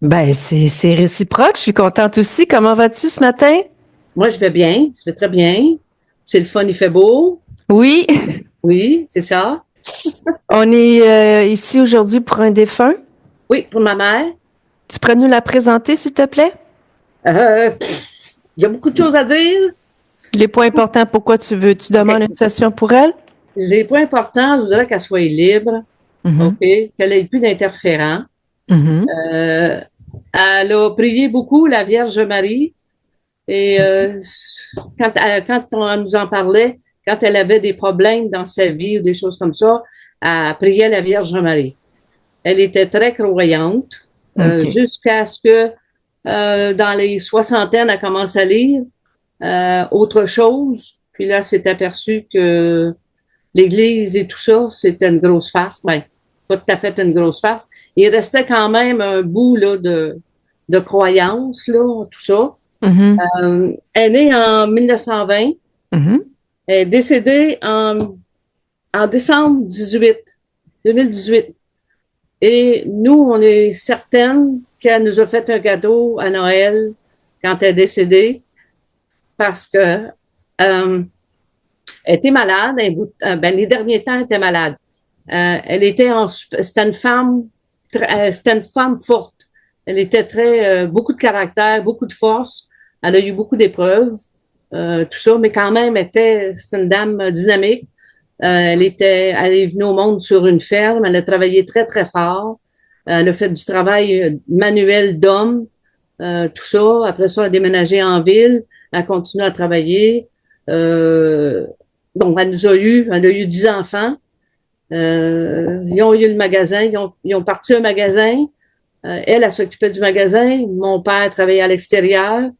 Ben, c'est réciproque. Je suis contente aussi. Comment vas-tu ce matin? Moi, je vais bien, je vais très bien. C'est le fun, il fait beau. Oui, Oui, c'est ça. on est ici aujourd'hui pour un défunt. Oui, pour ma mère. Tu pourrais nous la présenter, s'il te plaît? Il y a beaucoup de choses à dire. Les points importants, pourquoi tu demandes une OK. session pour elle? Les points importants, je voudrais qu'elle soit libre, OK? Mhm, Qu'elle ait plus d'interférents. mhm, Euh, Elle a prié beaucoup, la Vierge Marie. Et quand on nous en parlait, quand elle avait des problèmes dans sa vie ou des choses comme ça, elle priait la Vierge Marie. Elle était très croyante OK. jusqu'à ce que dans les soixantaines, elle commence à lire autre chose. Puis là, s'est aperçu que l'Église et tout ça, c'était une grosse farce. Ben, pas tout à fait une grosse farce. Il restait quand même un bout là, de croyance, là, tout ça. Mhm, Elle est née en 1920. mhm. Elle est décédée en décembre 2018. Et nous, on est certaines qu'elle nous a fait un cadeau à Noël quand elle est décédée parce que elle était malade. Ben, les derniers temps, elle était malade. Elle était c'était une femme, c'était une femme forte. Elle était beaucoup de caractère, beaucoup de force. Elle a eu beaucoup d'épreuves, tout ça, mais quand même, c'était une dame dynamique. Elle est venue au monde sur une ferme. Elle a travaillé très, très fort. Elle a fait du travail manuel d'homme, tout ça. Après ça, elle a déménagé en ville. Elle a continué à travailler. Euh, bon, elle a eu 10 enfants. Ils ont eu le magasin. Ils ont parti un magasin. Elle s'occupait du magasin. Mon père travaillait à l'extérieur.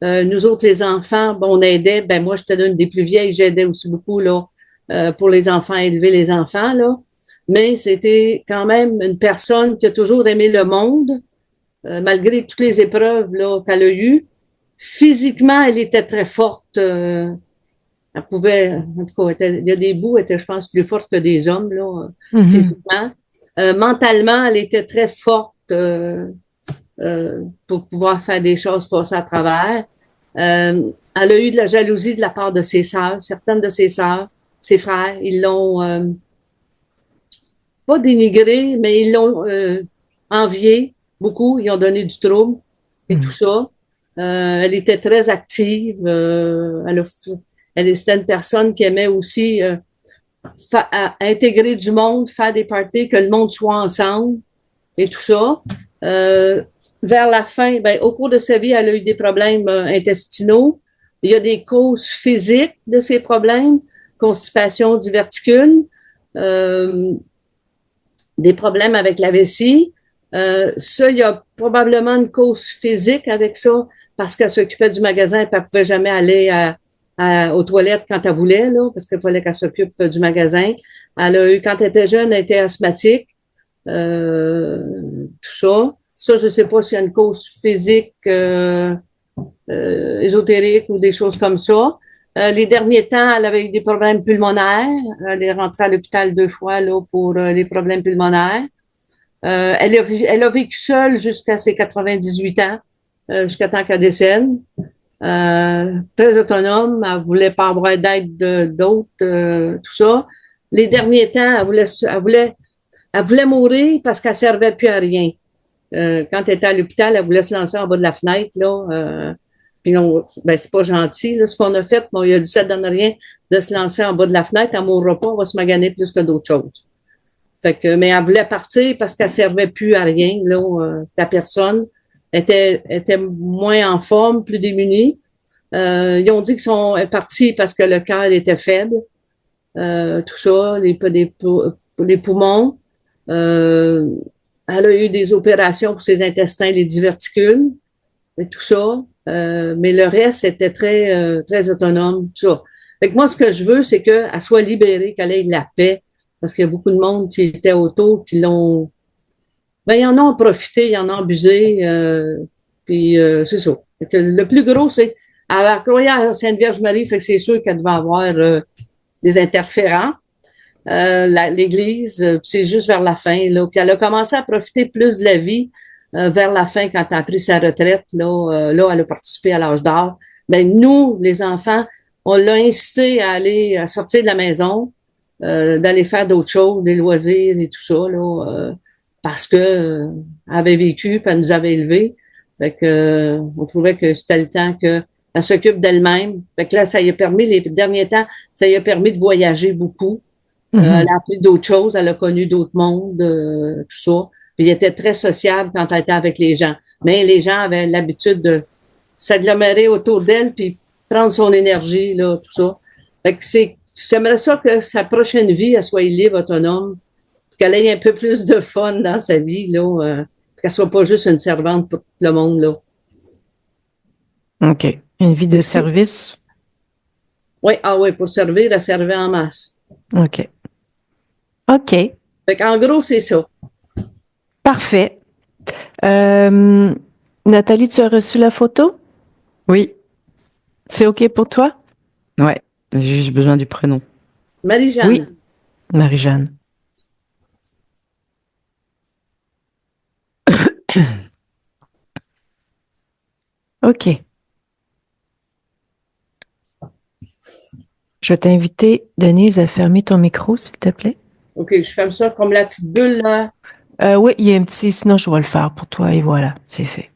Nous autres, les enfants, bon, on aidait. Ben, moi, j'étais une des plus vieilles. J'aidais aussi beaucoup, là, pour les enfants, élever les enfants, là. Mais c'était quand même une personne qui a toujours aimé le monde, malgré toutes les épreuves, là, qu'elle a eues. Physiquement, elle était très forte. Elle pouvait, en tout cas, il y a des bouts, elle était, je pense, plus forte que des hommes, là, Mhm. physiquement. Mentalement, elle était très forte. Pour pouvoir faire des choses, passer à travers. Elle a eu de la jalousie de la part de ses sœurs, certaines de ses sœurs, ses frères, ils l'ont pas dénigré, mais ils l'ont envié beaucoup, ils ont donné du trouble et tout Mhm. ça. Elle était très active, c'était une personne qui aimait aussi intégrer du monde, faire des parties, que le monde soit ensemble et tout ça. Euh, Vers la fin, ben, au cours de sa vie, elle a eu des problèmes intestinaux. Il y a des causes physiques de ces problèmes, constipation, diverticule, euh, des problèmes avec la vessie. Ça, il y a probablement une cause physique avec ça, parce qu'elle s'occupait du magasin et elle ne pouvait jamais aller aux toilettes quand elle voulait, là, parce qu'il fallait qu'elle s'occupe du magasin. Quand elle était jeune, elle était asthmatique. Euh, Tout ça. Ça, je ne sais pas s'il y a une cause physique, ésotérique ou des choses comme ça. Les derniers temps, elle avait eu des problèmes pulmonaires. Elle est rentrée à l'hôpital 2 fois là, pour les problèmes pulmonaires. Elle a vécu seule jusqu'à ses 98 ans, jusqu'à temps qu'elle décède. Très autonome, elle voulait pas avoir d'aide d'autres, tout ça. Les derniers temps, elle voulait mourir parce qu'elle servait plus à rien. Quand elle était à l'hôpital, elle voulait se lancer en bas de la fenêtre, là. Puis ben, c'est pas gentil, là, ce qu'on a fait. Bon, il a dit, ça donne rien de se lancer en bas de la fenêtre. Elle mourra pas, on va se maganer plus que d'autres choses. Fait que, mais elle voulait partir parce qu'elle servait plus à rien, là, la personne était moins en forme, plus démunie. Ils ont dit qu'ils sont partis parce que le cœur était faible, tout ça, les poumons. Euh, Elle a eu des opérations pour ses intestins, les diverticules et tout ça. Mais le reste était très autonome, tout ça. Fait que moi, ce que je veux, c'est qu'elle soit libérée, qu'elle ait de la paix, parce qu'il y a beaucoup de monde qui était autour, qui l'ont... Ben, ils en ont profité, ils en ont abusé, puis c'est ça. Fait que le plus gros, c'est... Elle croyait à Sainte Vierge Marie, fait que c'est sûr qu'elle devait avoir des interférents. L'église, c'est juste vers la fin, là. Puis elle a commencé à profiter plus de la vie. vers la fin, quand elle a pris sa retraite, là, elle a participé à l'âge d'or. Ben, nous, les enfants, on l'a incité à aller, à sortir de la maison, d'aller faire d'autres choses, des loisirs et tout ça, là, parce que elle avait vécu, puis elle nous avait élevés. Fait que, on trouvait que c'était le temps qu'elle s'occupe d'elle-même. Fait que là, ça lui a permis, les derniers temps, ça lui a permis de voyager beaucoup. Elle a appris d'autres choses, elle a connu d'autres mondes, tout ça. Puis il était très sociable quand elle était avec les gens. Mais les gens avaient l'habitude de s'agglomérer autour d'elle puis prendre son énergie, là, tout ça. Fait que j'aimerais ça que sa prochaine vie, elle soit libre, autonome, qu'elle ait un peu plus de fun dans sa vie, là, qu'elle soit pas juste une servante pour tout le monde, là. OK. Une vie de Si, service? oui, ah oui, pour servir, elle servait en masse. OK. OK. Fait qu'en gros, c'est ça. Parfait. Euh, Nathalie, tu as reçu la photo? Oui, C'est OK pour toi? ouais. J'ai juste besoin du prénom. Marie-Jeanne. Oui. Marie-Jeanne. OK. Je vais t'inviter, Denise, à fermer ton micro, s'il te plaît. OK, je ferme ça comme la petite bulle, là. Oui, il y a un petit, sinon je vais le faire pour toi et voilà, c'est fait.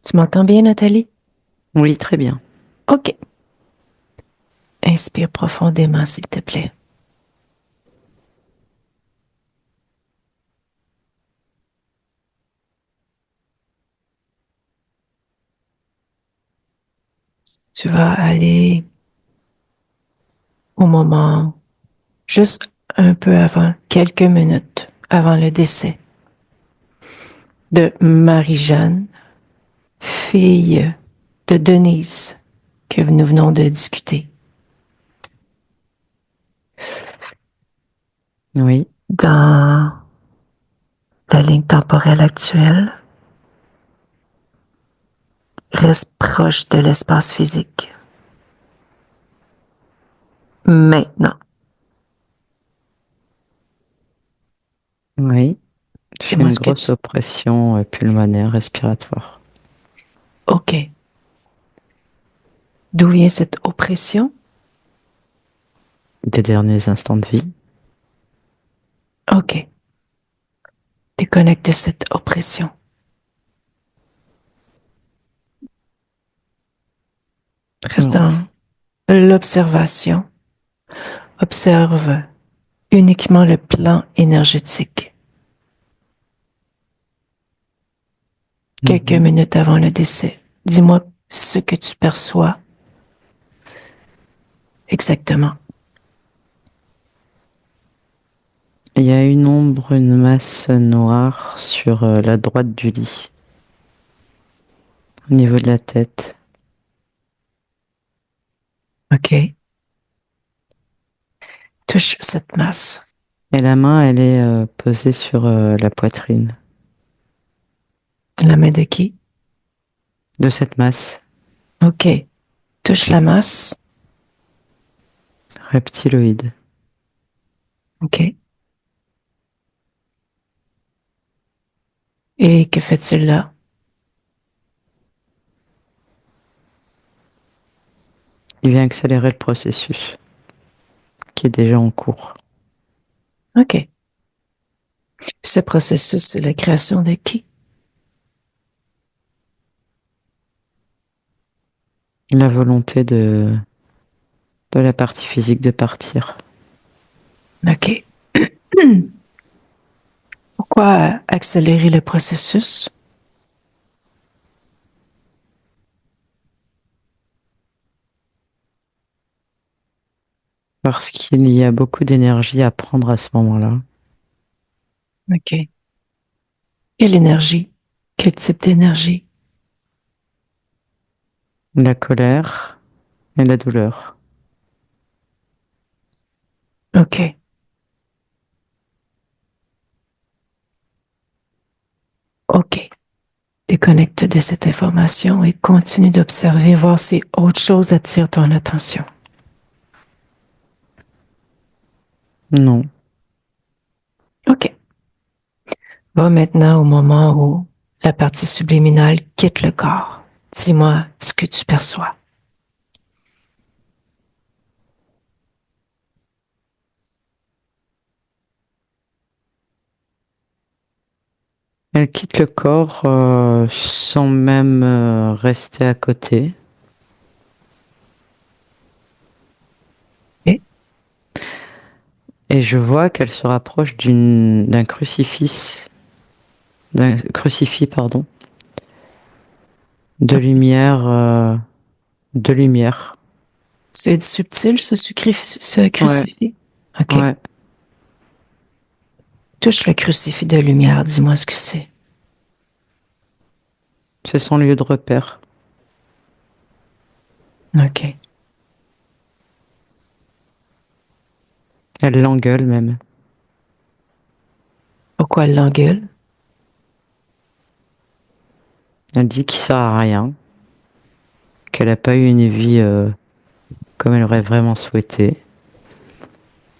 Tu m'entends bien, Nathalie? Oui, très bien. OK. Inspire profondément, s'il te plaît. Tu vas aller au moment, juste un peu avant, quelques minutes avant le décès de Marie-Jeanne, fille de Denise, que nous venons de discuter. Oui, Dans la ligne temporelle actuelle, reste proche de l'espace physique. Maintenant, oui. Je fais dis-moi une ce que grosse tu... oppression pulmonaire, respiratoire. OK. D'où vient cette oppression? Des derniers instants de vie. OK. Déconnecte de cette oppression. Reste Alors, dans l'observation. Observe uniquement le plan énergétique. Quelques minutes avant le décès, dis-moi ce que tu perçois exactement. il y a une ombre, une masse noire sur la droite du lit, au niveau de la tête. OK. Touche cette masse. Et la main, elle est posée sur la poitrine La main de qui? de cette masse OK. Touche la masse. reptiloïde. OK. Et que fait-il là? Il vient accélérer le processus qui est déjà en cours. OK. Ce processus, c'est la création de qui? La volonté de la partie physique de partir. OK. Pourquoi accélérer le processus? Parce qu'il y a beaucoup d'énergie à prendre à ce moment-là. OK. Quelle énergie? Quel type d'énergie? La colère et la douleur. OK. OK. Déconnecte de cette information et continue d'observer, voir si autre chose attire ton attention. Non. Va maintenant au moment où la partie subliminale quitte le corps. Dis-moi ce que tu perçois. Elle quitte le corps sans même rester à côté. Et Et je vois qu'elle se rapproche d'un crucifix. D'un crucifix, pardon. De lumière. De lumière. c'est subtil, ce Ouais, crucifix? OK. ouais. Touche le crucifix de lumière. Dis-moi ce que c'est. C'est son lieu de repère. OK. Elle l'engueule même. Pourquoi elle l'engueule? Elle dit qu'il sert à rien. Qu'elle n'a pas eu une vie comme elle aurait vraiment souhaité.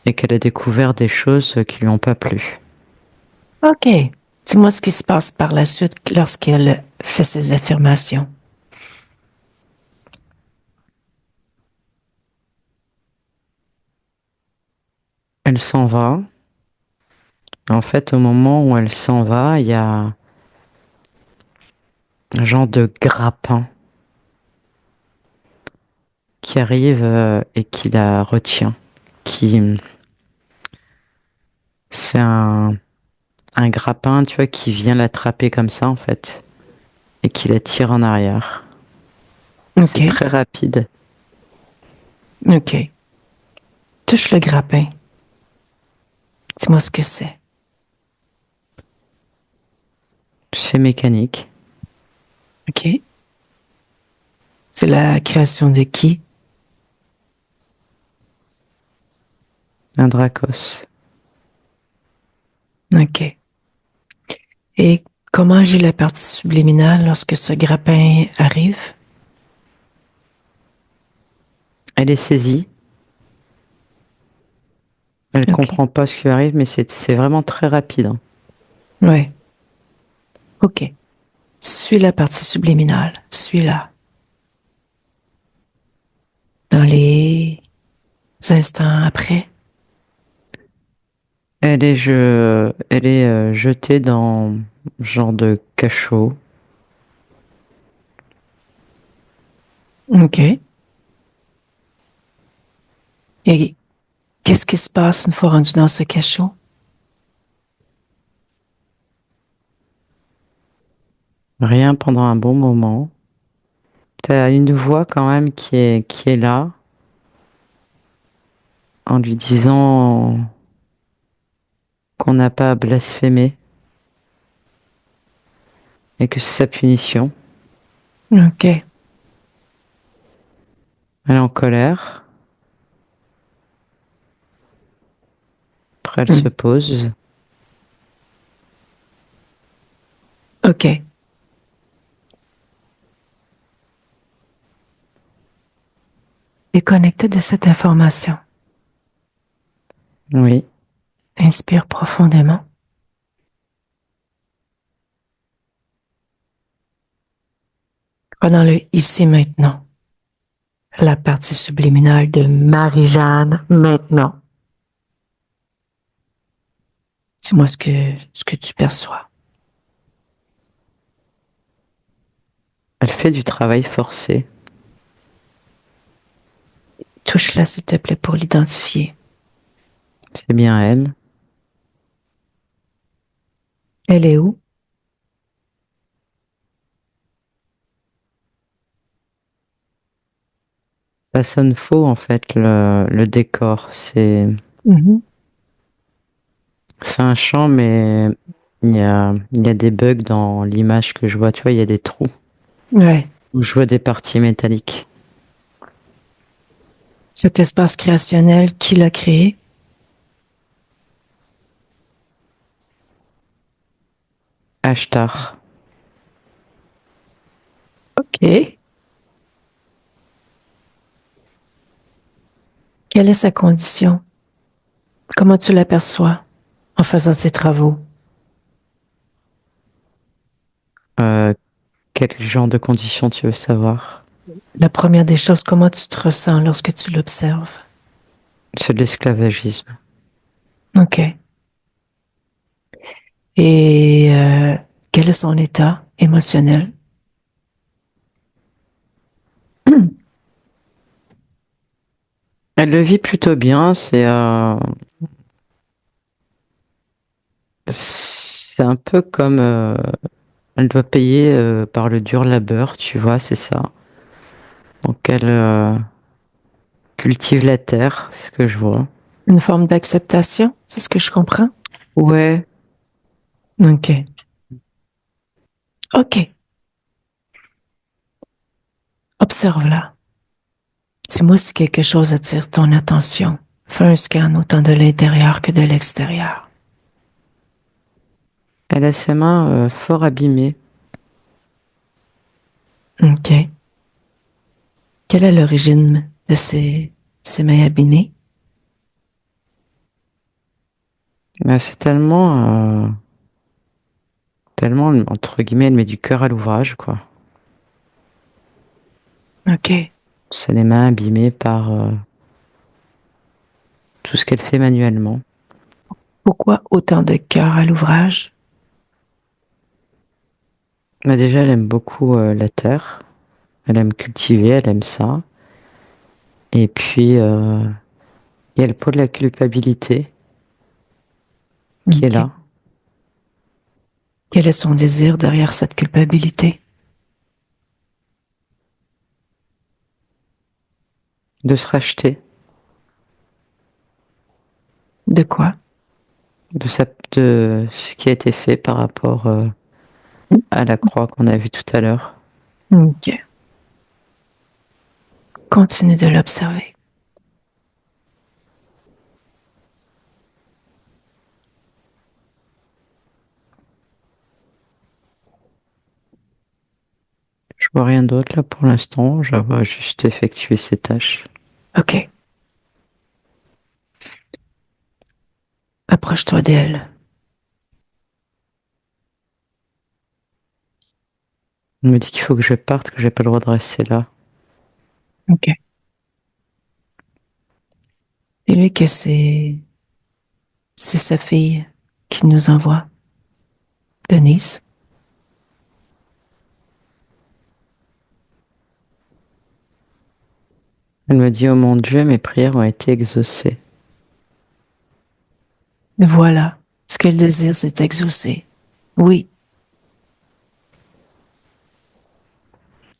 Et qu'elle a découvert des choses qui lui ont pas plu. OK. Dis-moi ce qui se passe par la suite lorsqu'elle fait ses affirmations. Elle s'en va. En fait, au moment où elle s'en va, il y a un genre de grappin qui arrive et qui la retient. C'est un grappin, tu vois, qui vient l'attraper comme ça, en fait, et qui la tire en arrière. C'est OK. très rapide. OK. Touche le grappin. Dis-moi ce que c'est. C'est mécanique. OK. C'est la création de qui? Un Dracos. OK. Et comment agit la partie subliminale lorsque ce grappin arrive? Elle est saisie. Elle OK. comprend pas ce qui lui arrive, mais c'est vraiment très rapide, hein. Ouais. OK. Suis la partie subliminale. Suis-la. Dans les instants après. Elle est jetée dans genre de cachot. OK. Et qu'est-ce qui se passe une fois rendu dans ce cachot? Rien pendant un bon moment. T'as une voix quand même qui est là, en lui disant qu'on n'a pas à blasphémer et que c'est sa punition. OK. Elle est en colère. Après, elle se Hmm. pose. OK. Déconnecté de cette information. Oui. Inspire profondément. Va dans le ici maintenant. La partie subliminale de Marie-Jeanne maintenant. Dis-moi ce que tu perçois. Elle fait du travail forcé. Touche-la, s'il te plaît, pour l'identifier. C'est bien elle. Elle est où? Ça sonne faux en fait, le décor. Mhm. C'est un champ, mais il y a des bugs dans l'image que je vois. Tu vois, il y a des trous Ouais. où je vois des parties métalliques. Cet espace créationnel, qui l'a créé? Ashtar. OK. Quelle est sa condition? Comment tu l'aperçois en faisant ses travaux? Quel genre de conditions tu veux savoir? La première des choses, comment tu te ressens lorsque tu l'observes? C'est de l'esclavagisme. OK. Et quel est son état émotionnel? Elle le vit plutôt bien, c'est un peu comme elle doit payer par le dur labeur, tu vois, c'est ça. Donc elle cultive la terre, c'est ce que je vois. Une forme d'acceptation, c'est ce que je comprends? Ouais, OK. OK. Observe-la. Dis-moi si quelque chose attire ton attention. Fais un scan autant de l'intérieur que de l'extérieur. elle a ses mains fort abîmées. OK. Quelle est l'origine de ces mains abîmées? Mais c'est tellement, entre guillemets, elle met du cœur à l'ouvrage, quoi. OK. C'est les mains abîmées par tout ce qu'elle fait manuellement. Pourquoi autant de cœur à l'ouvrage? Mais déjà, elle aime beaucoup la terre. Elle aime cultiver, elle aime ça. Et puis, il y a le poids de la culpabilité qui est OK. là, Quel est son désir derrière cette culpabilité? de se racheter, De quoi? de ce qui a été fait par rapport à la croix qu'on a vue tout à l'heure. OK. Continue de l'observer. Je vois rien d'autre là pour l'instant, je la vois juste effectuer ses tâches. OK. Approche-toi d'elle. Elle me dit qu'il faut que je parte, que j'ai pas le droit de rester là. OK. Dis-lui que c'est sa fille qui nous envoie. Denise. Elle me dit, oh mon Dieu, mes prières ont été exaucées. Voilà. Ce qu'elle désire, c'est exaucer. Oui.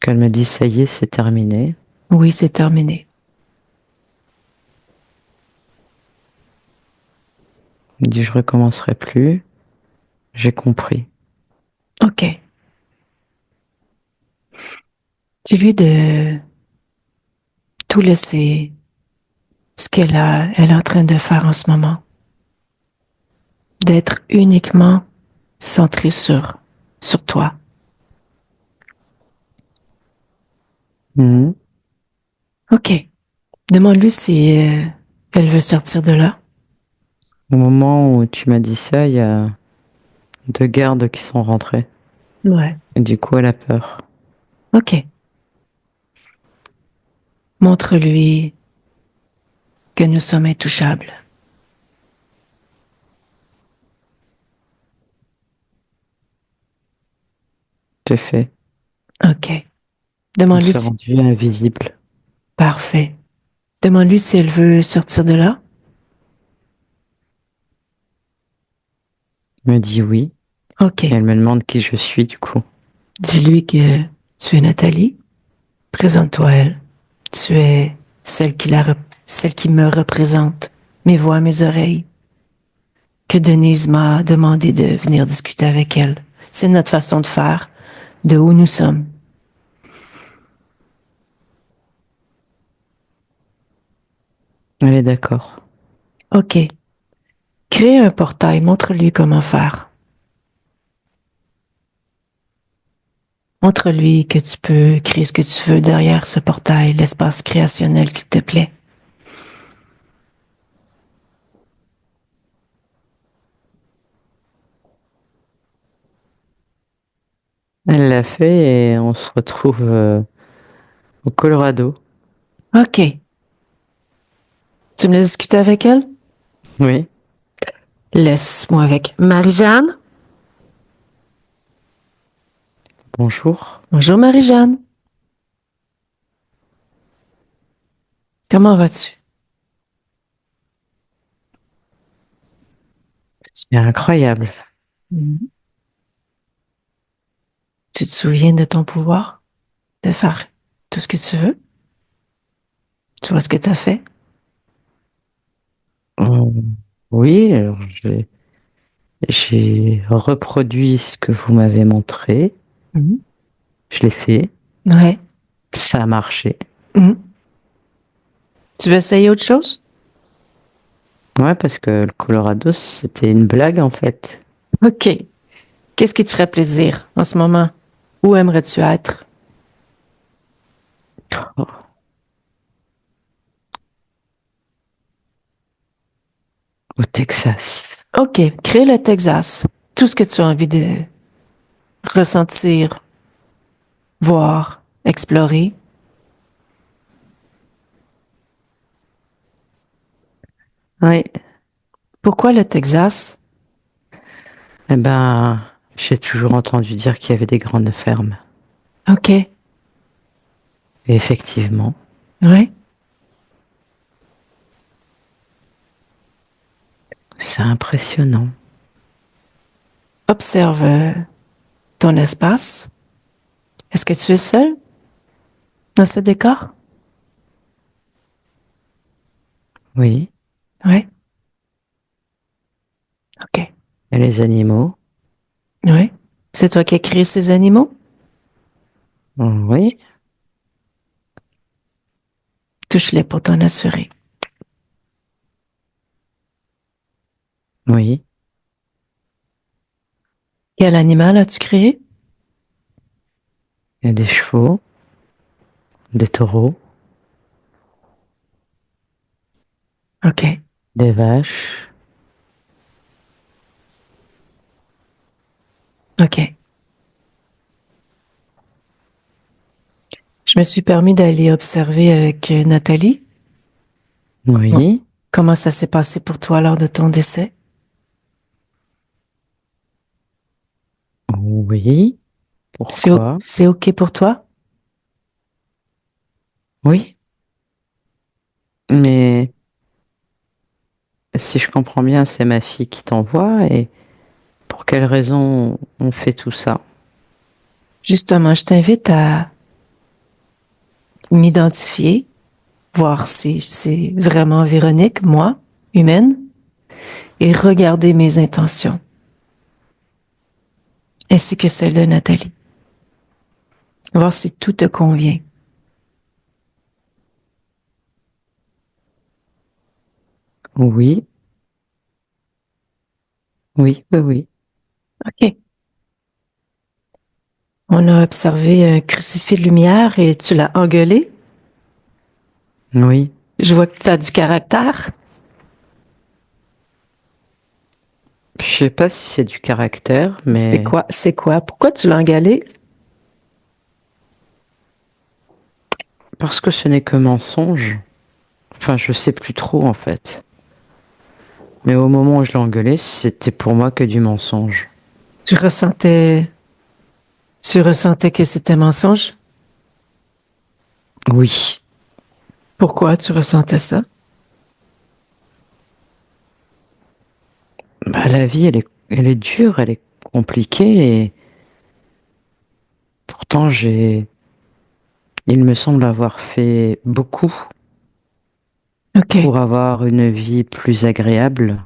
Qu'elle me dit, ça y est, c'est terminé. Oui, c'est terminé. Elle me dit, je recommencerai plus. J'ai compris. OK. Dis-lui de tout laisser ce elle est en train de faire en ce moment. D'être uniquement centré sur toi. Mhm. OK. Demande-lui si elle veut sortir de là. Au moment où tu m'as dit ça, il y a deux gardes qui sont rentrés. Ouais. Et du coup, elle a peur. OK. Montre-lui que nous sommes intouchables. C'est fait. OK. On Demande-lui s'est si... rendu invisible. Parfait. Demande-lui si elle veut sortir de là. Elle me dit oui. OK. Et elle me demande qui je suis du coup. Dis-lui que tu es Nathalie. Présente-toi à elle. Tu es celle qui me représente. Mes voix, mes oreilles. Que Denise m'a demandé de venir discuter avec elle. C'est notre façon de faire, de où nous sommes. Elle est d'accord. OK. Crée un portail. Montre-lui comment faire. Montre-lui que tu peux créer ce que tu veux derrière ce portail, l'espace créationnel qui te plaît. Elle l'a fait et on se retrouve au Colorado. OK. Tu me laisses discuter avec elle? Oui. Laisse-moi avec Marie-Jeanne. Bonjour. Bonjour Marie-Jeanne. Comment vas-tu? C'est incroyable. Mhm. Tu te souviens de ton pouvoir de faire tout ce que tu veux? Tu vois ce que tu as fait? Euh, oui, alors j'ai reproduit ce que vous m'avez montré. Mhm. Je l'ai fait. Ouais. Ça a marché. Mhm. Tu veux essayer autre chose? Ouais, parce que le Colorado, c'était une blague en fait. OK. Qu'est-ce qui te ferait plaisir en ce moment? Où aimerais-tu être? Oh, au Texas. OK. Crée le Texas. Tout ce que tu as envie de ressentir, voir, explorer. Oui. Pourquoi le Texas? Eh ben, j'ai toujours entendu dire qu'il y avait des grandes fermes. OK. Et effectivement, Ouais. c'est impressionnant. Observe ton espace. Est-ce que tu es seul dans ce décor? Oui. Ouais. OK. Et les animaux. Ouais. C'est toi qui as créé ces animaux? Oui. Touche-les pour t'en assurer. Oui. Quel animal as-tu créé? Il y a des chevaux, des taureaux, OK. des vaches. OK. Je me suis permis d'aller observer avec Nathalie. Bon. Oui. Comment ça s'est passé pour toi lors de ton décès? Oui. Pourquoi? C'est OK pour toi? Oui. Mais si je comprends bien, c'est ma fille qui t'envoie et pour quelle raison on fait tout ça? Justement, je t'invite à m'identifier, voir si c'est vraiment Véronique, moi, humaine, et regarder mes intentions, ainsi que celle de Nathalie. Voir si tout te convient. Oui. Oui, oui, oui. OK. On a observé un crucifix de lumière et tu l'as engueulé. Oui. Je vois que tu as du caractère. Je sais pas si c'est du caractère, C'est mais quoi? C'est quoi? Pourquoi tu l'as engueulé? parce que ce n'est que mensonge. Enfin, je sais plus trop en fait. Mais au moment où je l'ai engueulé, c'était pour moi que du mensonge. Tu ressentais, tu ressentais que c'était mensonge? Oui. Pourquoi tu ressentais ça? Bah, la vie, elle est dure, elle est compliquée et pourtant il me semble avoir fait beaucoup OK. pour avoir une vie plus agréable.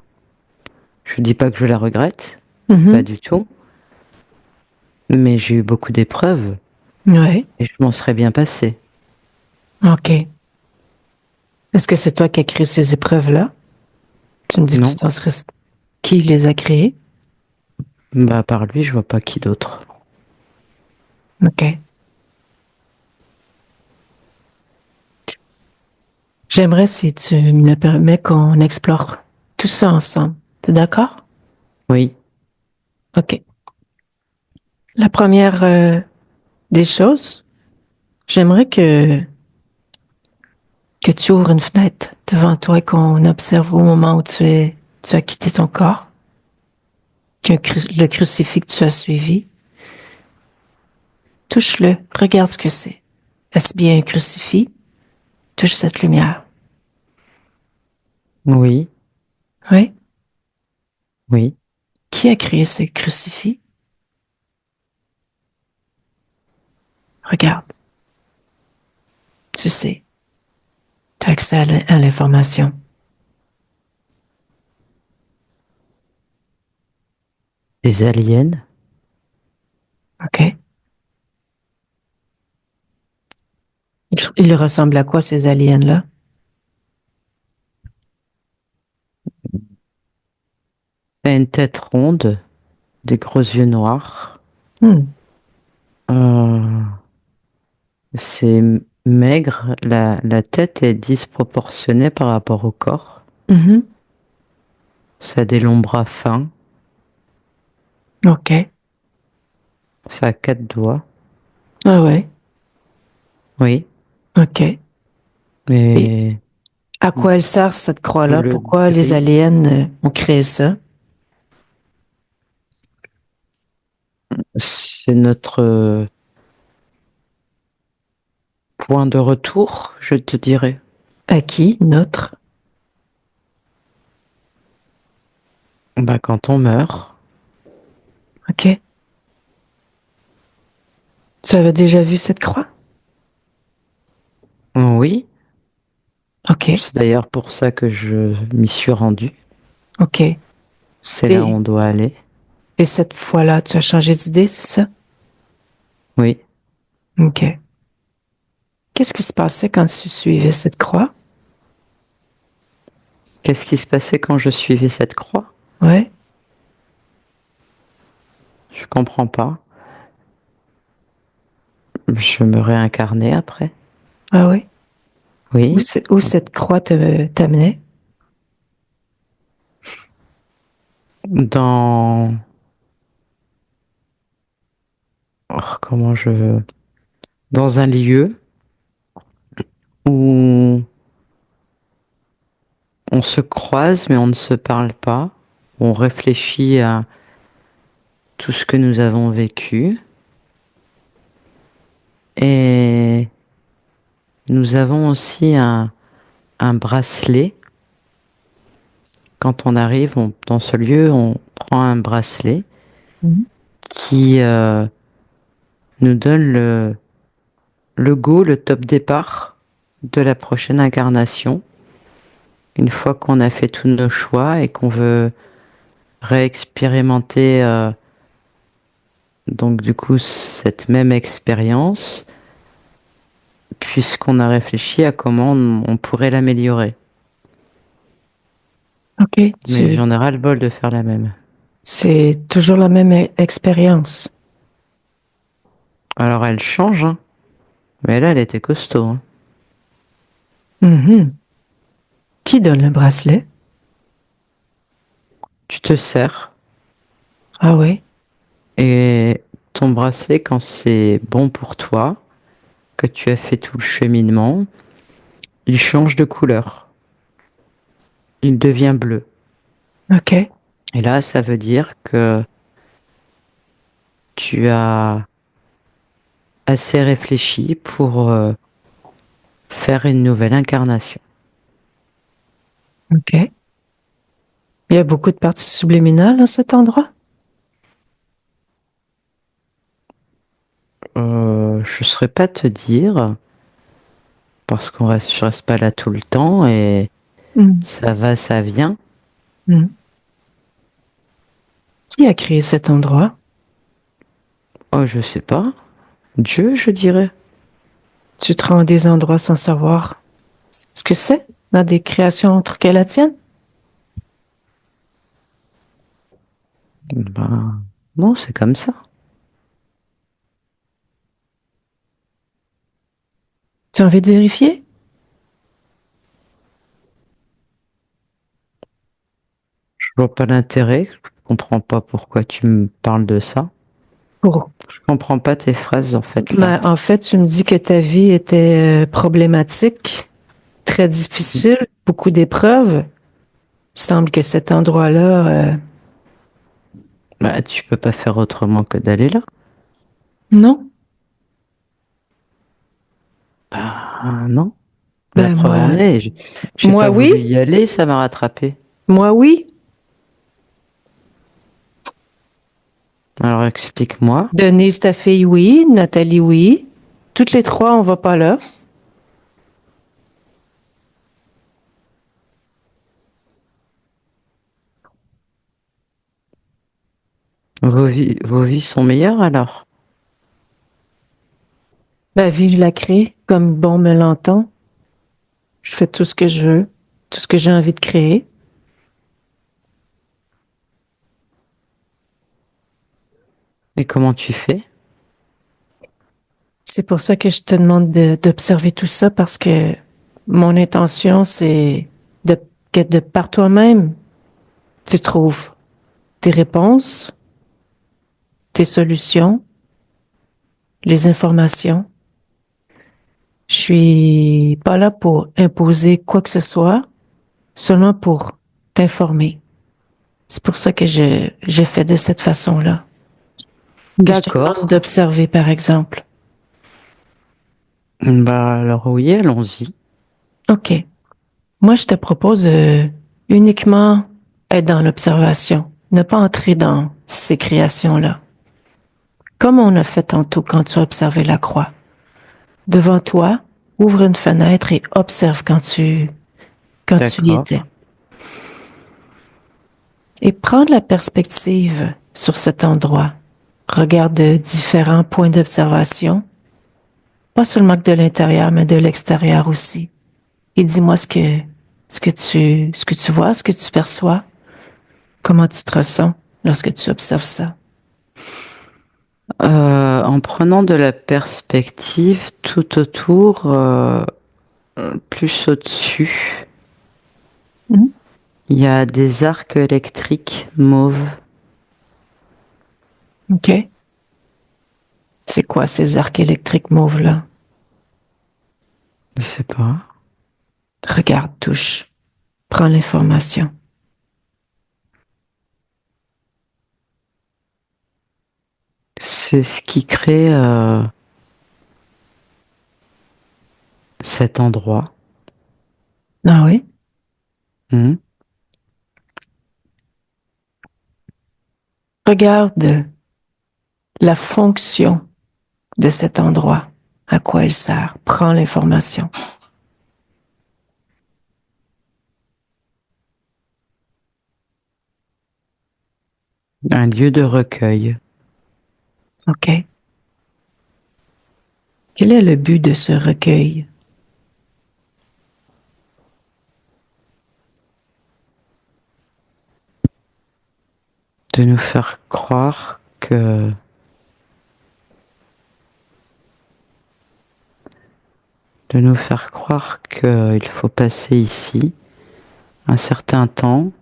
Je dis pas que je la regrette, pas Mhm. du tout, mais j'ai eu beaucoup d'épreuves Ouais. et je m'en serais bien passé. OK. Est-ce que c'est toi qui as créé ces épreuves-là? Tu me dis que tu Non, t'en serais... Qui les a créées? bah à part lui, je vois pas qui d'autre. OK. J'aimerais, si tu me le permets, qu'on explore tout ça ensemble. T'es d'accord? Oui, OK. La première des choses, j'aimerais que tu ouvres une fenêtre devant toi et qu'on observe au moment où tu as quitté ton corps, le crucifix que tu as suivi. Touche-le, regarde ce que c'est. Est-ce bien un crucifix? Touche cette lumière. Oui, Oui? oui. Qui a créé ce crucifix? Regarde, tu sais, tu as accès à l'information. Des aliens. OK? Il ressemble à quoi ces aliens-là? T'as une tête ronde, des gros yeux noirs. Hmm. Euh, c'est maigre, la tête est disproportionnée par rapport au corps. Mhm. Ça a des longs bras fins, OK. ça a quatre doigts. Ah ouais. Oui, OK. Et mais à quoi elle sert cette croix-là? bleu Pourquoi les gris. aliens ont créé ça? C'est notre point de retour, je te dirais. À qui? Notre? Bah, quand on meurt, OK. Tu avais déjà vu cette croix? oui, OK. c'est d'ailleurs pour ça que je m'y suis rendu. OK. C'est là où Et, on doit aller. et cette fois-là, tu as changé d'idée, c'est ça? Oui. OK. Qu'est-ce qui se passait quand tu suivais cette croix? Qu'est-ce qui se passait quand je suivais cette croix? Ouais. Je comprends pas. Je me réincarnais après. Ah oui. Oui. Où cette croix t'amenait? Dans... oh, comment je... Dans un lieu où on se croise mais on ne se parle pas. On réfléchit à tout ce que nous avons vécu. Et nous avons aussi un bracelet. Quand on arrive dans ce lieu, on prend un bracelet Mhm. qui nous donne le go, le top départ de la prochaine incarnation. Une fois qu'on a fait tous nos choix et qu'on veut réexpérimenter donc du coup cette même expérience, puisqu'on a réfléchi à comment on pourrait l'améliorer. OK. Mais j'en ai ras le bol de faire la même. C'est toujours la même expérience. Alors elle change, hein, mais là elle était costaud, hein. Mhm. Qui donne le bracelet? Tu te sers Ah oui. et ton bracelet, quand c'est bon pour toi, que tu as fait tout le cheminement, il change de couleur. Il devient bleu. OK. Et là, ça veut dire que tu as assez réfléchi pour faire une nouvelle incarnation. OK. Il y a beaucoup de parties subliminales dans cet endroit? Je saurais pas te dire, parce je reste pas là tout le temps et Mhm. ça va, ça vient. Mhm. Qui a créé cet endroit? Oh, je sais pas. Dieu, je dirais. Tu te rends à des endroits sans savoir ce que c'est dans des créations autres que la tienne? Bah, non, c'est comme ça. Tu as envie de vérifier? Je vois pas l'intérêt. Je comprends pas pourquoi tu me parles de ça. Pour- Je comprends pas tes phrases en fait là. Ben, en fait, tu me dis que ta vie était problématique, très difficile, beaucoup d'épreuves. Il semble que cet endroit-là, Bah, tu peux pas faire autrement que d'aller là. non. Ah non. La Ben, preuve en est, j'ai moi, pas oui. voulu y aller, ça m'a rattrapé. Moi, oui. Alors explique-moi. Denise, ta fille, oui. Nathalie, oui. Toutes les trois, on va pas là. Vos vies sont meilleures alors? Ben, vie, je la crée comme bon me l'entend. Je fais tout ce que je veux, tout ce que j'ai envie de créer. Et comment tu fais? C'est pour ça que je te demande d'observer tout ça parce que mon intention, c'est que de par toi-même, tu trouves tes réponses, tes solutions, les informations. Je suis pas là pour imposer quoi que ce soit, seulement pour t'informer. C'est pour ça que j'ai fait de cette façon-là. Que je te demande D'accord. d'observer, par exemple. Bah alors oui, allons-y. OK. Moi, je te propose uniquement être dans l'observation, ne pas entrer dans ces créations-là. Comme on a fait tantôt quand tu as observé la croix. Devant toi, ouvre une fenêtre et observe quand tu y D'accord. étais. Et prends de la perspective sur cet endroit. Regarde de différents points d'observation, pas seulement que de l'intérieur, mais de l'extérieur aussi. Et dis-moi ce que tu vois, ce que tu perçois, comment tu te ressens lorsque tu observes ça. En prenant de la perspective tout autour, plus au-dessus, Mhm. il y a des arcs électriques mauves. OK. C'est quoi ces arcs électriques mauves-là? Je sais pas. Regarde, touche, prends l'information. C'est ce qui crée cet endroit. Ah oui? Hmm. Regarde la fonction de cet endroit, à quoi il sert. Prends l'information. Un lieu de recueil. OK. Quel est le but de ce recueil? De nous faire croire que qu'il faut passer ici un certain temps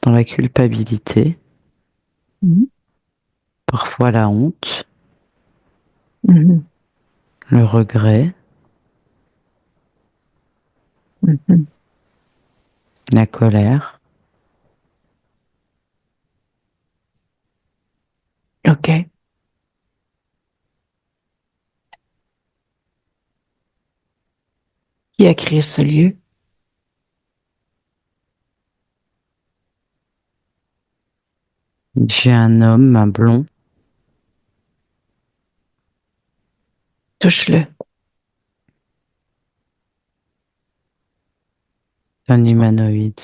dans la culpabilité, Mhm. parfois la honte, Mhm. le regret, Mhm. la colère, OK. Qui a créé ce lieu? j'ai un homme, un blond, Touche-le. un humanoïde.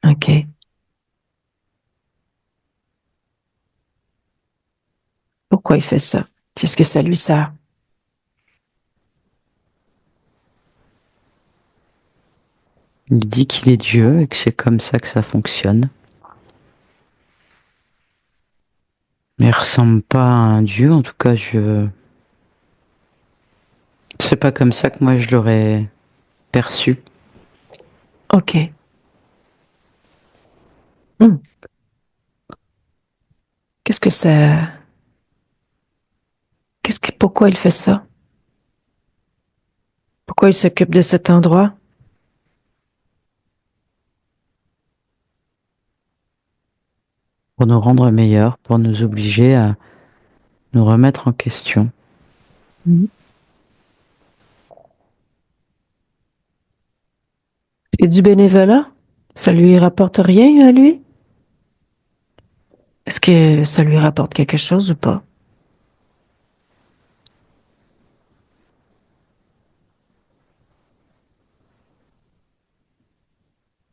OK. Pourquoi il fait ça? Qu'est-ce que ça lui sert? Il dit qu'il est Dieu et que c'est comme ça que ça fonctionne. Mais il ressemble pas à un Dieu, en tout cas, c'est pas comme ça que moi je l'aurais perçu. OK. Hmm. Qu'est-ce que ça... Pourquoi il fait ça? Pourquoi il s'occupe de cet endroit? Pour nous rendre meilleurs, pour nous obliger à nous remettre en question. C'est du bénévolat? Ça lui rapporte rien à lui? Est-ce que ça lui rapporte quelque chose ou pas?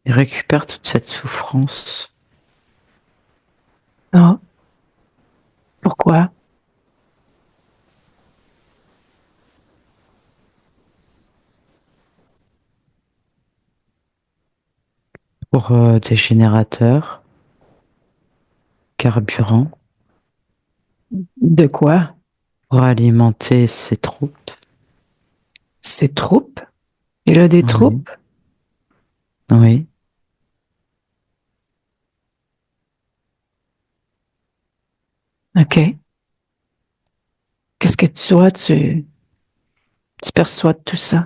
Il récupère toute cette souffrance Non. Pourquoi? pour des générateurs, carburant, De quoi? pour alimenter ses troupes. Ses troupes? Il a des Oui. troupes? Oui. OK. Qu'est-ce que tu perçois de tout ça?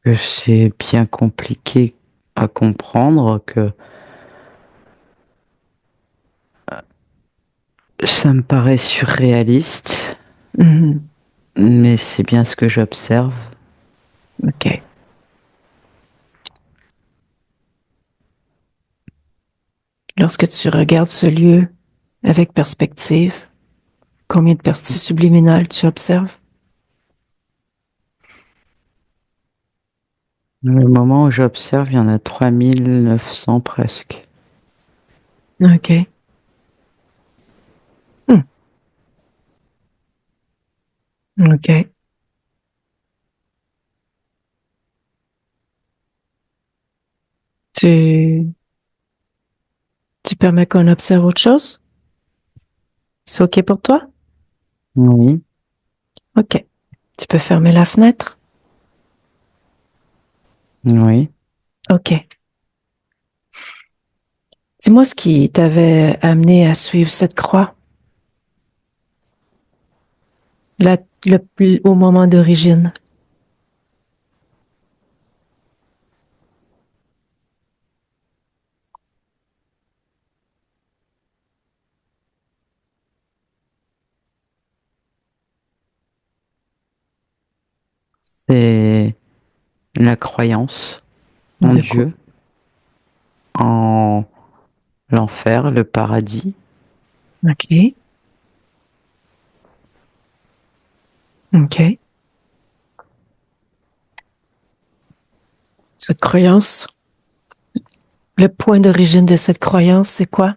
Que c'est bien compliqué à comprendre, que ça me paraît surréaliste, Mhm. mais c'est bien ce que j'observe. OK. Lorsque tu regardes ce lieu avec perspective, combien de parties subliminales tu observes? Le moment où j'observe, il y en a 3900 presque. OK. Hmm. OK. Tu, tu permets qu'on observe autre chose? C'est OK pour toi? Oui, OK. Tu peux fermer la fenêtre? oui. OK. Dis-moi ce qui t'avait amené à suivre cette croix. La, au moment d'origine. C'est la croyance en De quoi? Dieu, en l'enfer, le paradis. OK. OK. Cette croyance, le point d'origine de cette croyance, c'est quoi?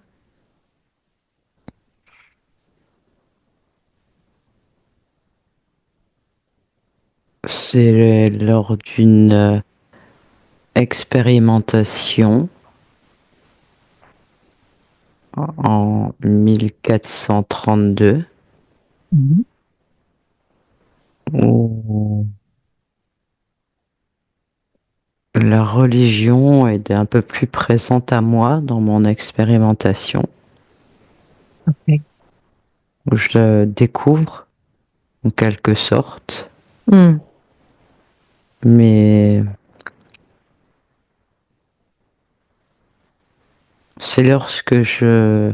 C'est lors d'une expérimentation en 1432 Mhm. où la religion est un peu plus présente à moi dans mon expérimentation, OK. où je le découvre en quelque sorte, Hmm. mais c'est lorsque je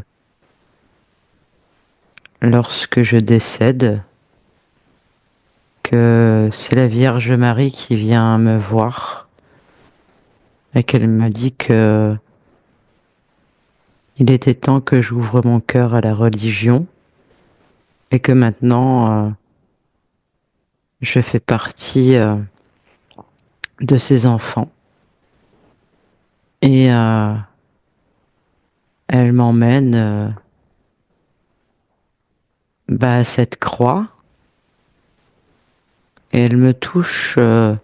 décède que c'est la Vierge Marie qui vient me voir et qu'elle me dit que il était temps que j'ouvre mon cœur à la religion et que maintenant je fais partie de ses enfants. Et elle m'emmène à cette croix et elle me touche le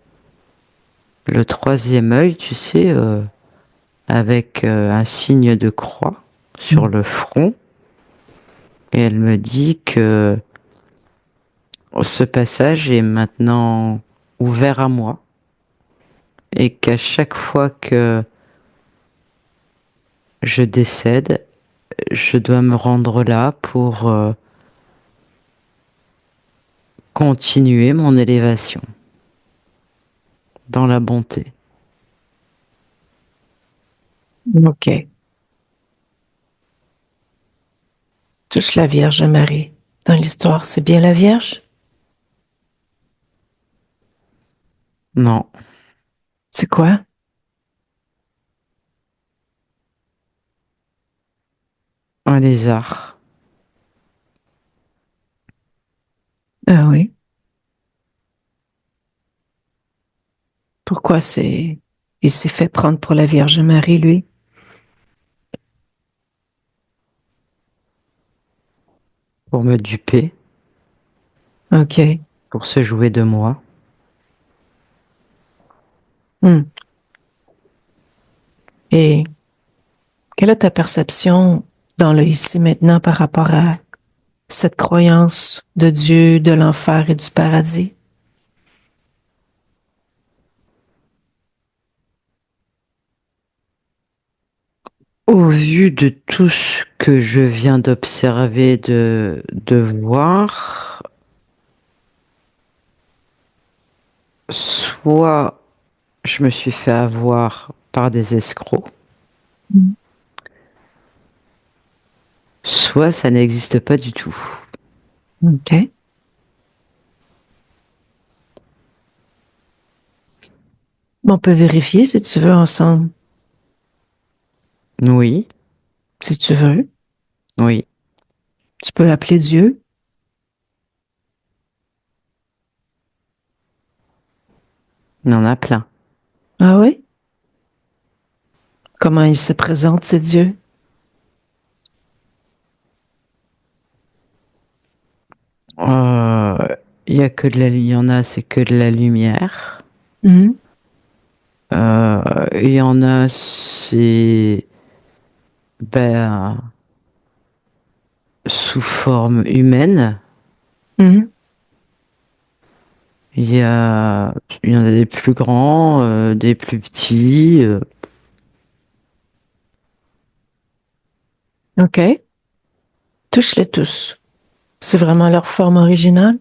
troisième œil, tu sais, avec un signe de croix sur Hmm. le front. Et elle me dit que ce passage est maintenant ouvert à moi et qu'à chaque fois que je décède, je dois me rendre là pour continuer mon élévation dans la bonté. OK. Touche la Vierge Marie. Dans l'histoire, c'est bien la Vierge? Non, C'est quoi? un lézard. Ah oui. Pourquoi c'est... Il s'est fait prendre pour la Vierge Marie, lui? Pour me duper, OK. pour se jouer de moi. Hmm. Et quelle est ta perception dans le ici maintenant par rapport à cette croyance de Dieu, de l'enfer et du paradis? Au vu de tout ce que je viens d'observer, de voir, soit je me suis fait avoir par des escrocs, soit ça n'existe pas du tout. OK. On peut vérifier si tu veux ensemble. Oui, Si tu veux. oui, Tu peux appeler Dieu. il y en a plein. Ah oui? Comment il se présente, c'est Dieu? Euh, il y en a, c'est que de la lumière. Mhm. Il y en a, c'est ben, sous forme humaine. Mhm. Il y a, il y en a des plus grands, des plus petits. OK. Touche-les tous. C'est vraiment leur forme originale?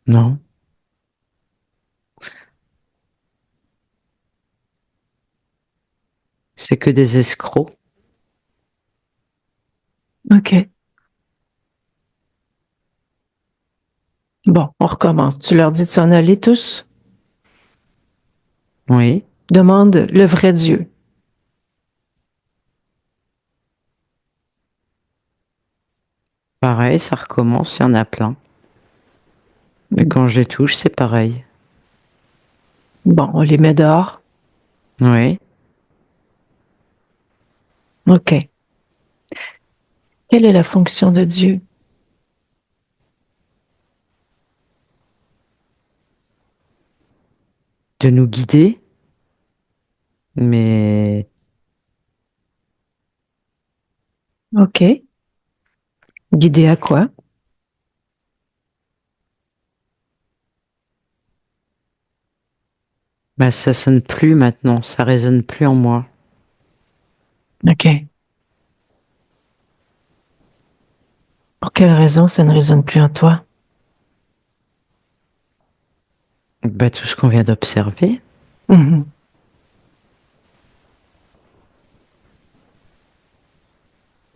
Non, c'est que des escrocs. OK. Bon, on recommence. Tu leur dis de s'en aller tous? Oui, Demande le vrai Dieu. pareil, ça recommence, il y en a plein. Et quand je les touche, c'est pareil. Bon, on les met dehors. Oui, OK. Quelle est la fonction de Dieu? de nous guider, mais OK. Guidé à quoi? bah, ça sonne plus maintenant, ça résonne plus en moi. OK. Pour quelle raison ça ne résonne plus en toi? Bah, tout ce qu'on vient d'observer. Mhm.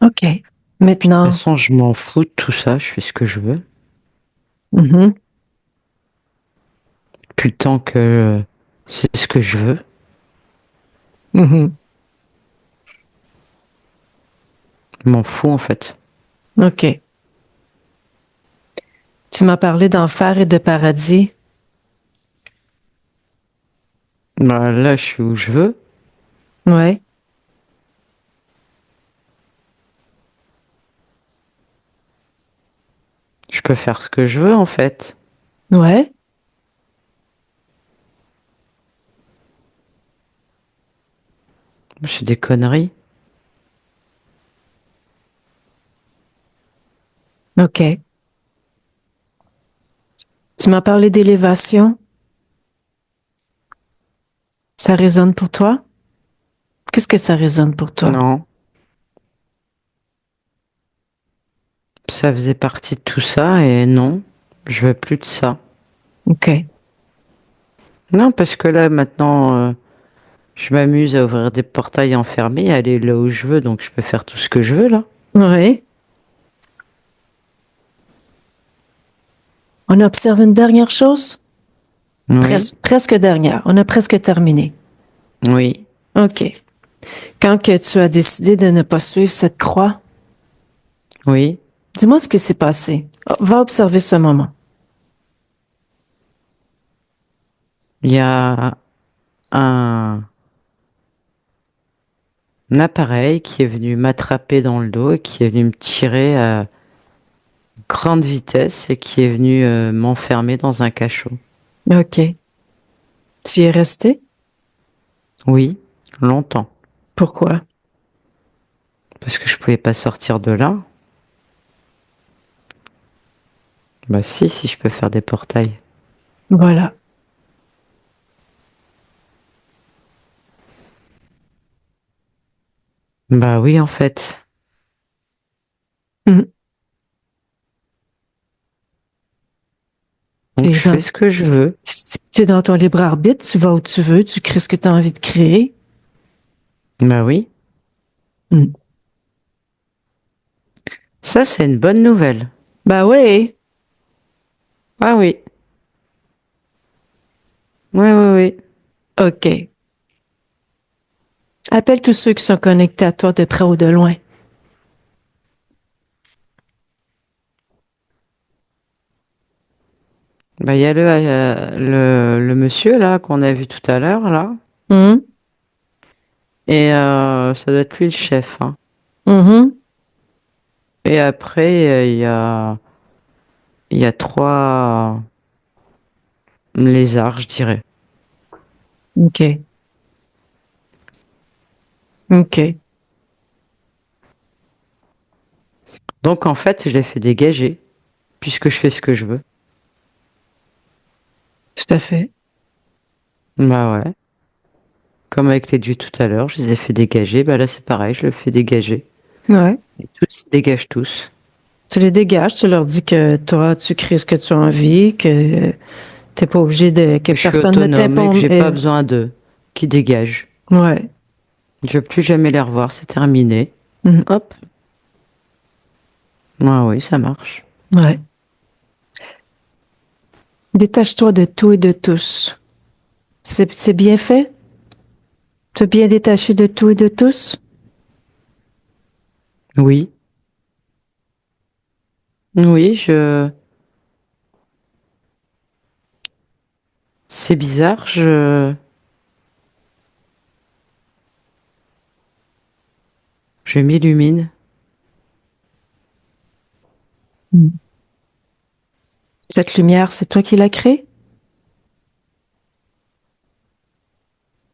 OK. Puis de toute Maintenant, façon, je m'en fous de tout ça, je fais ce que je veux. mhm, Plus le temps que c'est ce que je veux. mhm. Je m'en fous en fait. OK. Tu m'as parlé d'enfer et de paradis. Bah, là, je suis où je veux. Ouais. Je peux faire ce que je veux en fait. Ouais. C'est des conneries. OK. Tu m'as parlé d'élévation. Ça résonne pour toi? Qu'est-ce que ça résonne pour toi? Non. Ça faisait partie de tout ça et non, je veux plus de ça. OK. Non, parce que là, maintenant, je m'amuse à ouvrir des portails enfermés, à aller là où je veux, donc je peux faire tout ce que je veux, là. Oui. On observe une dernière chose? Oui, Presque dernière. On a presque terminé. oui. OK. Quand que tu as décidé de ne pas suivre cette croix, Oui. dis-moi ce qui s'est passé. Va observer ce moment. Il y a un appareil qui est venu m'attraper dans le dos et qui est venu me tirer à grande vitesse et qui est venu m'enfermer dans un cachot. OK. Tu y es resté? Oui, longtemps. Pourquoi? Parce que je pouvais pas sortir de là. Bah si je peux faire des portails. Voilà. Bah oui, en fait. Mhm. Donc je fais ce que je veux. Tu es dans ton libre arbitre, tu vas où tu veux, tu crées ce que tu as envie de créer. Bah oui. Mhm. Ça, c'est une bonne nouvelle. Ben oui. Ah oui. Oui, oui, oui. OK. Appelle tous ceux qui sont connectés à toi de près ou de loin. Bah il y a le monsieur là qu'on a vu tout à l'heure là. Mhm. Et ça doit être lui le chef, hein. Mhm. Et après, il y a trois lézards, je dirais. OK. OK. Donc en fait, je les fais dégager, puisque je fais ce que je veux. Tout à fait. Bah ouais. Comme avec les dieux tout à l'heure, je les ai fait dégager. Bah là, c'est pareil, je le fais dégager. Ouais. Et tous ils dégagent tous. Tu les dégages, tu leur dis que toi, tu crées ce que tu as envie, que t'es pas obligé de, que Que je suis personne ne autonome et que t'impose. j'ai pas besoin d'eux. Qui dégagent. Ouais. Je veux plus jamais les revoir, c'est terminé. Mhm. Hop. Ah oui, ça marche. Ouais. Détache-toi de tout et de tous. C'est bien fait? Tu es bien détaché de tout et de tous? Oui. Oui, je. C'est bizarre, je m'illumine. Mhm. Cette lumière, c'est toi qui l'as créée?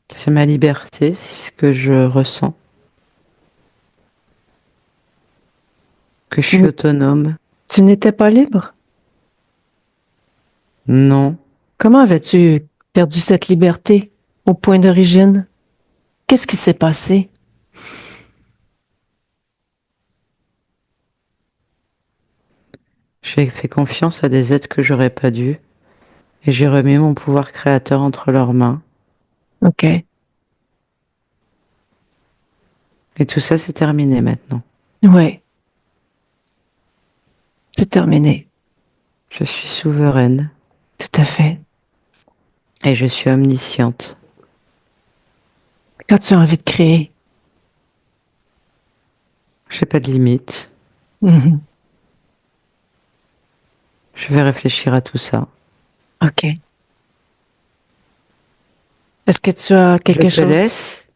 C'est ma liberté, c'est ce que je ressens. Que je Tu, suis autonome. tu n'étais pas libre? Non. Comment avais-tu perdu cette liberté au point d'origine? Qu'est-ce qui s'est passé? J'ai fait confiance à des êtres que j'aurais pas dû. Et j'ai remis mon pouvoir créateur entre leurs mains. OK. Et tout ça, c'est terminé maintenant. Ouais. C'est terminé. Je suis souveraine. Tout à fait. Et je suis omnisciente. Quand tu as envie de créer. J'ai pas de limite. Mhm. Je vais réfléchir à tout ça. OK. Est-ce que tu as Je quelque te chose? laisse.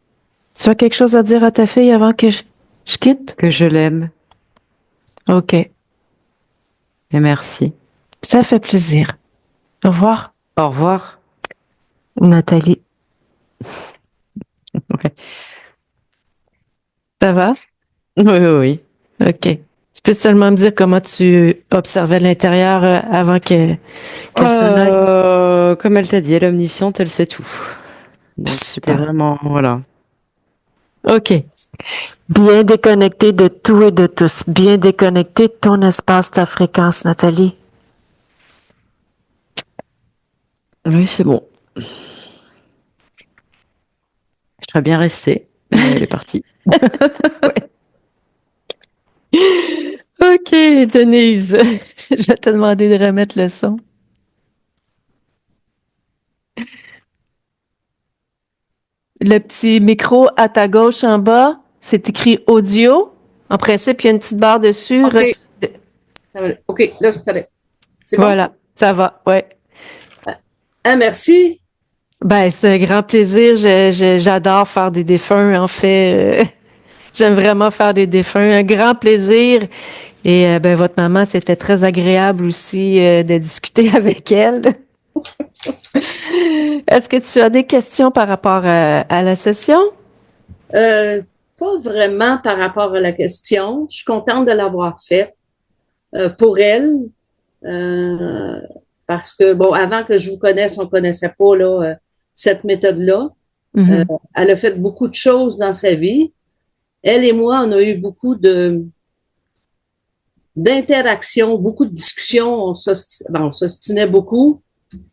Tu as quelque chose à dire à ta fille avant que je quitte? Que je l'aime. OK. Et merci. Ça fait plaisir. Au revoir, Au revoir. Nathalie. Ouais. Ça va? Oui, oui, oui. OK. Tu peux seulement me dire comment tu observais l'intérieur avant qu'elle s'en aille? Comme elle t'a dit, elle est omnisciente, elle sait tout. Donc c'était Super. vraiment, voilà. OK. Bien déconnecté de tout et de tous. Bien déconnecté de ton espace, ta fréquence, Nathalie. Oui, c'est bon. Je serais bien restée, mais elle est partie. OK, Denise. Je vais te demander de remettre le son. Le petit micro à ta gauche en bas, c'est écrit audio. En principe, il y a une petite barre dessus. OK. OK, là, c'est correct. C'est bon? Voilà, ça va, ouais. Ah, merci. Ben, c'est un grand plaisir. J'adore faire des défunts, en fait. J'aime vraiment faire des défunts. Un grand plaisir. Et ben, votre maman, c'était très agréable aussi de discuter avec elle. Est-ce que tu as des questions par rapport à la session? Euh, Pas vraiment par rapport à la question. Je suis contente de l'avoir faite pour elle. Euh, Parce que, bon, avant que je vous connaisse, on connaissait pas là, cette méthode-là. Euh, Mhm. Elle a fait beaucoup de choses dans sa vie. Elle et moi, on a eu beaucoup d'interactions, beaucoup de discussions. On s'ostinait beaucoup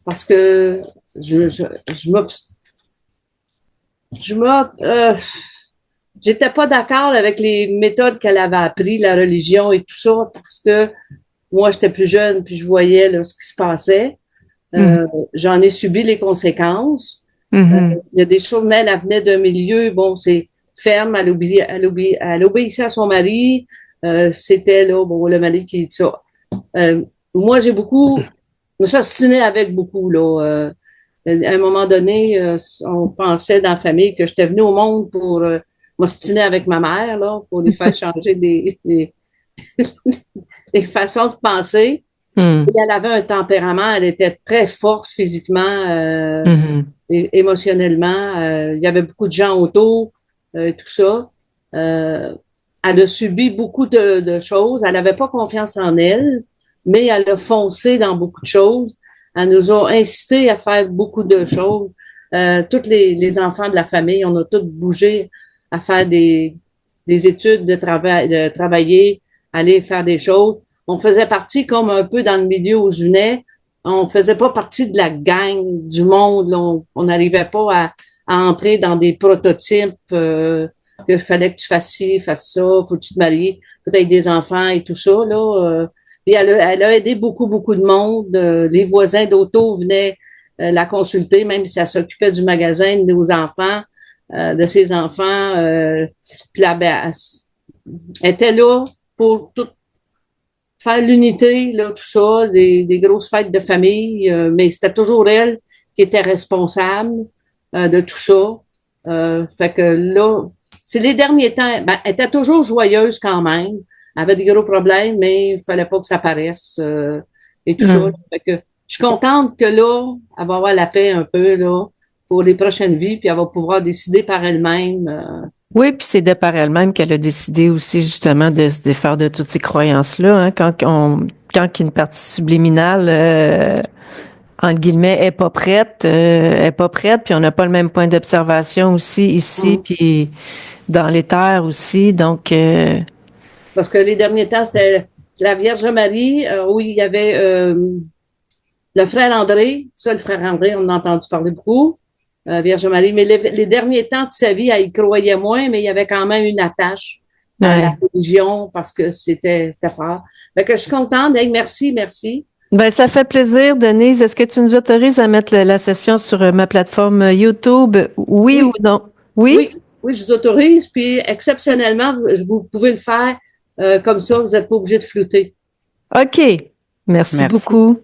parce que je, je, je m'obs- je m'ob- j'étais pas d'accord avec les méthodes qu'elle avait apprises, la religion et tout ça, parce que moi, j'étais plus jeune, puis je voyais là, ce qui se passait. Mhm. J'en ai subi les conséquences. Mhm. Il y a des choses, mais elle venait d'un milieu, bon, c'est ferme, elle obéissait à son mari. C'était là, bon, le mari qui dit ça. Moi, je me suis ostinée avec beaucoup, là. À un moment donné, on pensait dans la famille que j'étais venue au monde pour m'ostiner avec ma mère, là, pour lui faire changer des façons de penser. Mhm. Et elle avait un tempérament, elle était très forte physiquement, Mhm. et émotionnellement. Il y avait beaucoup de gens autour, tout ça. Euh, Elle a subi beaucoup de choses. Elle n'avait pas confiance en elle, mais elle a foncé dans beaucoup de choses. Elle nous a incité à faire beaucoup de choses. Tous les enfants de la famille, on a tous bougé à faire des études de travailler, aller faire des choses. On faisait partie comme un peu dans le milieu où je venais. On faisait pas partie de la gang du monde. Là. On n'arrivait pas à entrer dans des prototypes que fallait que tu fasses ci, fasses ça, faut que tu te maries, faut que tu aies des enfants et tout ça. Là, puis elle a aidé beaucoup, beaucoup de monde. Les voisins d'auto venaient la consulter, même si elle s'occupait du magasin de nos enfants, de ses enfants. Puis là, ben, elle était là pour tout faire l'unité, là, tout ça, des grosses fêtes de famille, mais c'était toujours elle qui était responsable de tout ça. Fait que là, c'est les derniers temps, ben, elle était toujours joyeuse quand même. Elle avait des gros problèmes, mais il fallait pas que ça paraisse et tout ça. Mhm. Fait que je suis contente que là, elle va avoir la paix un peu là pour les prochaines vies, puis elle va pouvoir décider par elle-même. Oui, puis c'est de par elle-même qu'elle a décidé aussi justement de se défaire de toutes ces croyances-là. Hein, quand une partie subliminale, entre guillemets, est pas prête, puis on n'a pas le même point d'observation aussi ici, Hum. puis dans les terres aussi. Donc, Parce que les derniers temps, c'était la Vierge Marie, où il y avait le frère André. Ça, le frère André, on a entendu parler beaucoup. Vierge Marie. Mais les derniers temps de sa vie, elle y croyait moins, mais il y avait quand même une attache à la ouais. religion parce que c'était fort. Fait que je suis contente. Hey, merci, merci. Ben, ça fait plaisir, Denise. Est-ce que tu nous autorises à mettre la session sur ma plateforme YouTube? Oui ou Oui, non? Oui? oui, oui, je vous autorise. Puis, exceptionnellement, vous pouvez le faire comme ça. Vous n'êtes pas obligé de flouter. OK. Merci Merci. beaucoup.